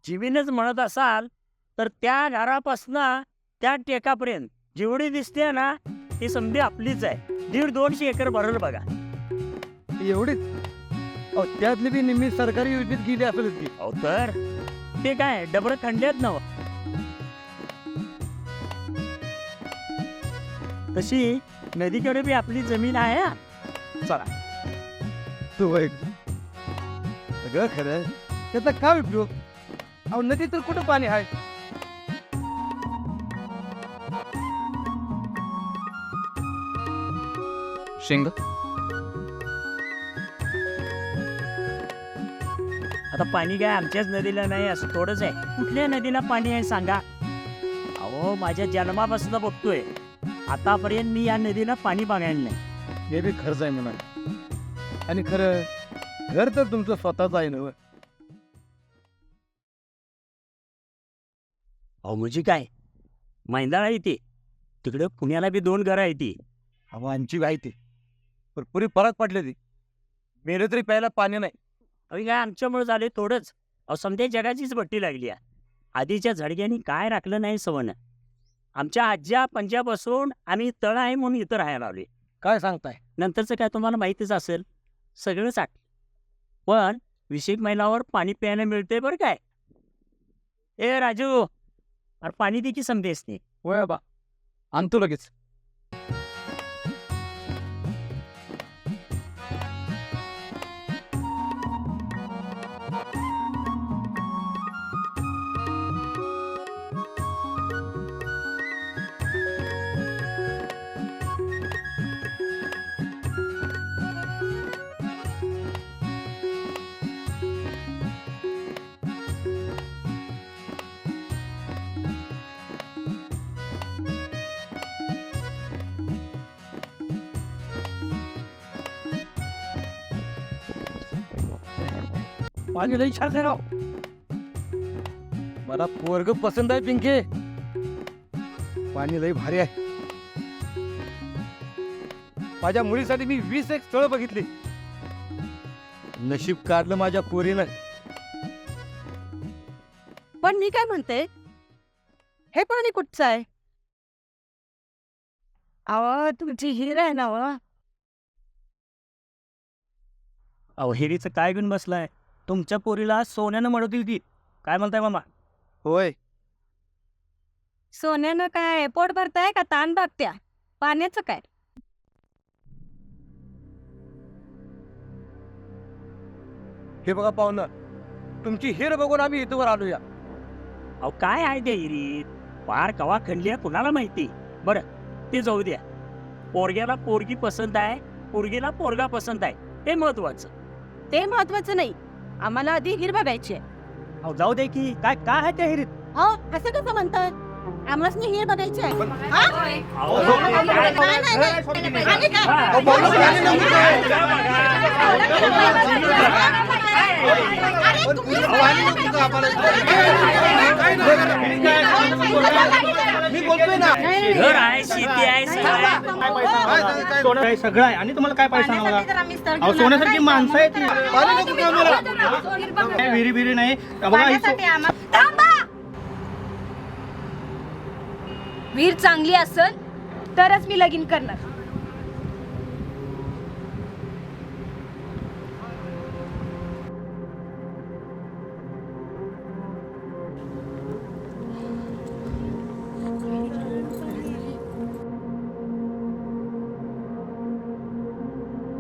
जिवीनच म्हणत असाल तर त्या घरापासनं त्या टेकापर्यंत जेवढी दिसते ना ती समधी आपलीच आहे. 150-200 एकर भरल बघा. एवढीच? अहो त्यातली बी निम्मी सरकारी योजनेत गेली असेल ती. अहो तर ते काय डबरं खंड्यात नव. तशी नदीकडे बी आपली जमीन आहे हा. चला तो एक सगळं खरं आहे. त्याचा काय उपयोग? अहो नदी तर कुठं पाणी आहे? शेंग आता पाणी काय आमच्याच नदीला नाही असं थोडंच आहे. कुठल्या नदीला पाणी आहे सांगा? अहो माझ्या जन्मापासून बघतोय आतापर्यंत मी या नदीला पाणी बघायला नाही. हे बी खर्च आहे म्हणा. आणि खरं घर तर तुमचं स्वतःच आहे ना. अहो म्हणजे काय मैंदाळ आहे ती तिकडे पुण्याला बी 2 घरं आहे ती. अहो आमची गाय ते पण पुरी परत पडले ती. मेरे तरी प्यायला पाणी नाही. अहो काय आमच्यामुळे झाले थोडंच. अहो समजा जगाचीच बट्टी लागली आहे. आधीच्या झडग्यांनी काय राखलं नाही सवण. आमच्या आज्या पंजापासून आम्ही तळ आहे म्हणून इथं राहायला आलोय. काय सांगताय? नंतरचं काय तुम्हाला माहितीच असेल सगळंच आठ. पण विषयक महिलावर पाणी प्यायला मिळते बरं काय. ए राजू अरे पाणी दे की समजेस नाही. होय बा आणतो लगेच. पाणी लई छान आहे राव. मला पोरग पसंत आहे पिंके. पाणी लई भारी आहे. माझ्या मुलीसाठी मी 20 एक स्थळ बघितली. नशीब काढलं माझ्या पोरीनं. पण मी काय म्हणते हे पाणी कुठचं आहे? अहो तुमची हिर आहे ना व. अहो हिरीचं काय गुण बसलाय. तुमच्या पोरीला सोन्यानं मळवतील ती. काय म्हणताय मामा? होय सोन्यानं काय पोट भरताय का ताण बघत्या? पाण्याचं काय? हे बघा पाहुणं तुमची हिर बघून आम्ही इथवर आलोया. अहो काय आहे त्या हिरीत? पार कवा खणली कुणाला माहिती. बरं ते जाऊ द्या. पोरग्याला पोरगी पसंत आहे पोरगीला पोरगा पसंत आहे हे महत्वाचं. ते महत्वाचं नाही. आम्हाला आधी हिर बघायची आहे. अहो जाऊ दे की काय काय आहे त्या हिरीत? हो असं कसं म्हणतात? आम्हाला हिर बघायची आहे. हा? अहो, नाही, नाही, नाही. आणि काय? अरे तुम्ही घर आहे शेती आहे सगळं आहे. सगळं आहे आणि तुम्हाला काय पैसा मला अहो सोन्यासारखी माणसं आहेत ती. काय विहिरी बिरी नाही बघा ही वीर चांगली असेल तरच मी लगीन करणार.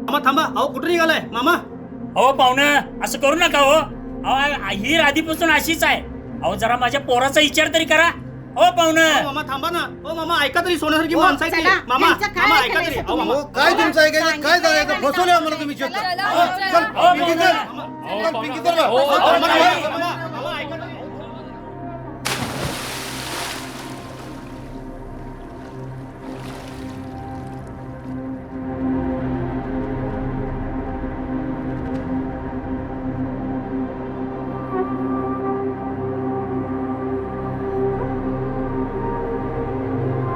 मामा थांबा. अहो कुठे निघालाय मामा? अहो पाहुणं असं करू नका हो. अहो ही आधीपासून अशीच आहे. अहो जरा माझ्या पोराचा विचार तरी करा. अहो पाहुणं मामा थांबा ना. हो मामा ऐका तरी सोन्यासारखी माणसं आहेत ती. मामा मामा ऐका तरी. अहो मामा काय तुमचं ऐकायचं? काय झालं? फसवलं आम्हाला तुम्ही. अहो,